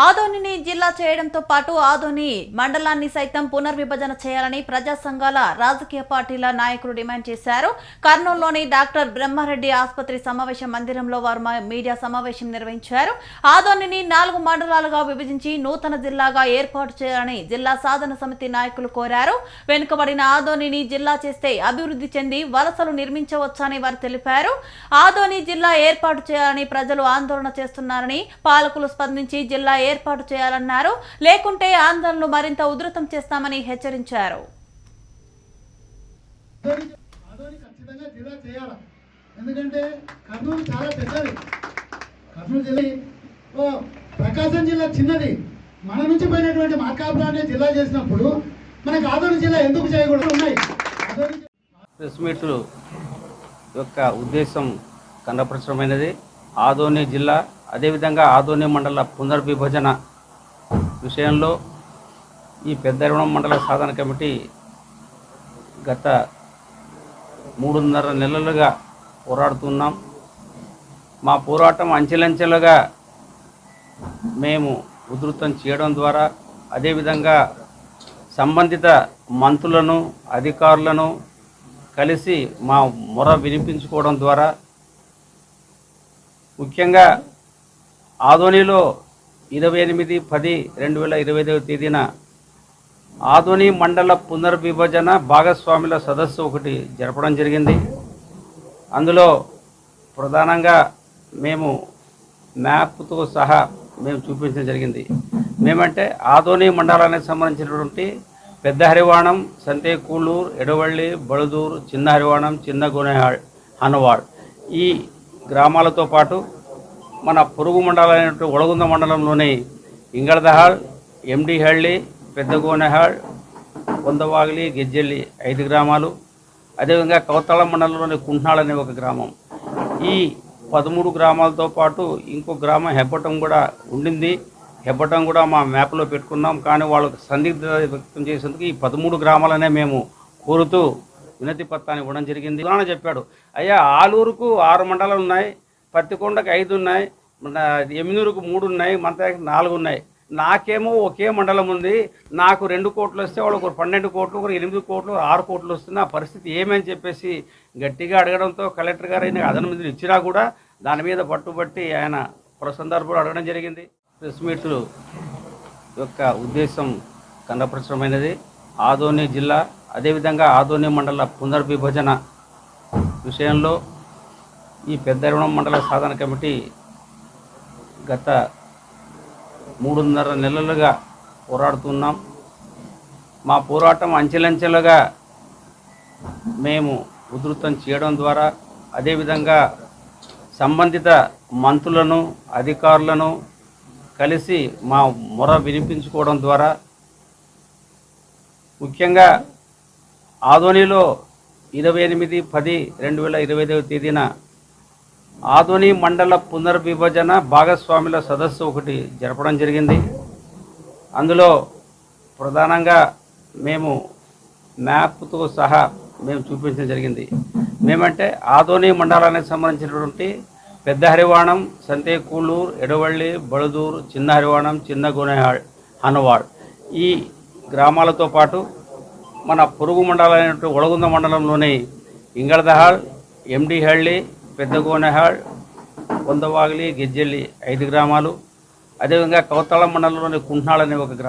ఆదోనిని జిల్లా చేయడంతో పాటు ఆదోని మండలాన్ని సైతం పునర్విభజన చేయాలని ప్రజా సంఘాల రాజకీయ పార్టీల నాయకులు డిమాండ్ చేశారు. కర్నూలులోని డాక్టర్ బ్రహ్మారెడ్డి ఆసుపత్రి సమావేశ మందిరంలో వారు మీడియా సమావేశం నిర్వహించారు. ఆదోనిని 4 మండలాలుగా విభజించి నూతన జిల్లాగా ఏర్పాటు చేయాలని జిల్లా సాధన సమితి నాయకులు కోరారు. వెనుకబడిన ఆదోనిని జిల్లా చేస్తే అభివృద్ధి చెంది వలసలు నిర్మించవచ్చని వారు తెలిపారు. ఆదోని జిల్లా ఏర్పాటు చేయాలని ప్రజలు ఆందోళన చేస్తున్నారని పాలకులు స్పందించి జిల్లా ఏర్పాటు చేయాలన్నారు. లేకుంటే ఆందోళనలు మరింత ఉధృతం చేస్తామని హెచ్చరించారు. ఎందుకంటే కర్నూలు చాలా పెద్దది. కర్నూలు జిల్లా ప్రకాశం జిల్లా చిన్నది. మన నుంచి పోయినటువంటి మార్కాపురాన్ని జిల్లా చేసినప్పుడు మనకు ఆదోని జిల్లా ఎందుకు చేయకూడదు ఉన్నాయి. ప్రెస్ మీట్ యొక్క ఉద్దేశం కన్నప్రచురమైనది. ఆదోని జిల్లా అదేవిధంగా ఆదోని మండల పునర్విభజన విషయంలో ఈ పెద్దరివణం మండల సాధన కమిటీ గత 3.5 నెలలుగా పోరాడుతున్నాం. మా పోరాటం అంచెలంచెలుగా మేము ఉధృతం చేయడం ద్వారా అదేవిధంగా సంబంధిత మంత్రులను అధికారులను కలిసి మా మొర వినిపించుకోవడం ద్వారా ముఖ్యంగా ఆదోనిలో 28/10/2025 తేదీన ఆదోని మండల పునర్విభజన భాగస్వాముల సదస్సు ఒకటి జరపడం జరిగింది. అందులో ప్రధానంగా మేము మ్యాప్తో సహా మేము చూపించడం జరిగింది. మేమంటే ఆదోని మండలానికి సంబంధించినటువంటి పెద్ద హరివాణం, సంతేకూళ్ళూరు, ఎడవళ్ళి, బళదూరు, చిన్న హరివాణం, చిన్న గోనెహాళ్, హనవాడ్ ఈ గ్రామాలతో పాటు మన పొరుగు మండలమైనటువంటి ఒళగుంద మండలంలోని ఇంగళదహాళ్, ఎండిహళ్ళి, పెద్ద గోనెహాళ్, కొందవాగిలి, గెజ్జెల్లి 5 గ్రామాలు, అదేవిధంగా కౌతాళ మండలంలోని కుంఠాళ్ అనే ఒక గ్రామం. ఈ 13 గ్రామాలతో పాటు ఇంకో గ్రామం హెబ్బటం కూడా ఉండింది. హెబ్బటం కూడా మా మ్యాప్లో పెట్టుకున్నాం. కానీ వాళ్ళకు సందిగ్ధత వ్యక్తం చేసేందుకు ఈ 13 గ్రామాలనే మేము కోరుతూ వినతి పత్రాన్ని ఇవ్వడం జరిగింది. ఉదాహరణ చెప్పాడు, అయ్యా ఆలూరుకు 6 మండలాలు ఉన్నాయి, పత్తికొండకు 5 ఉన్నాయి, ఎమ్మినూరుకు 3 ఉన్నాయి, మంతాకి 4 ఉన్నాయి. నాకేమో ఒకే మండలం ఉంది. నాకు 2 కోట్లు వస్తే వాళ్ళకు 12 కోట్లు, 8 కోట్లు, 6 కోట్లు వస్తుంది. ఆ పరిస్థితి ఏమని చెప్పేసి గట్టిగా అడగడంతో కలెక్టర్ గారు అయినా అదన మందిని ఇచ్చినా కూడా దాని మీద పట్టుబట్టి ఆయన సందర్భంలో అడగడం జరిగింది. ప్రెస్ మీట్ యొక్క ఉద్దేశం కన్నప్రచురమైనది. ఆదోని జిల్లా అదేవిధంగా ఆదోని మండల పునర్విభజన విషయంలో ఈ పెద్దరివణం మండల సాధన కమిటీ గత 3.5 నెలలుగా పోరాడుతున్నాం. మా పోరాటం అంచెలంచెలుగా మేము ఉధృతం చేయడం ద్వారా అదేవిధంగా సంబంధిత మంత్రులను అధికారులను కలిసి మా మొర వినిపించుకోవడం ద్వారా ముఖ్యంగా ఆదోనిలో 28/10/2025 తేదీన ఆదోని మండల పునర్విభజన భాగస్వాముల సదస్సు ఒకటి జరపడం జరిగింది. అందులో ప్రధానంగా మేము మ్యాప్తో సహా మేము చూపించడం జరిగింది. మేమంటే ఆదోని మండలానికి సంబంధించినటువంటి పెద్ద హరివాణం, సంతేకూళ్ళూరు, ఎడవళ్ళి, బళదూరు, చిన్న హరివాణం, చిన్న గోనెహాళ్, హనవాడ్ ఈ గ్రామాలతో పాటు మన పొరుగు మండలమైనటువంటి ఒళగుంద మండలంలోని ఇంగళదహాళ్, ఎండిహళ్ళి, పెద్ద గోనెహాళ్, కొందవాగిలి, గెజ్జెల్లి 5 గ్రామాలు, అదేవిధంగా కౌతాళ మండలంలోని కుంఠాళ్ అనే ఒక గ్రామం.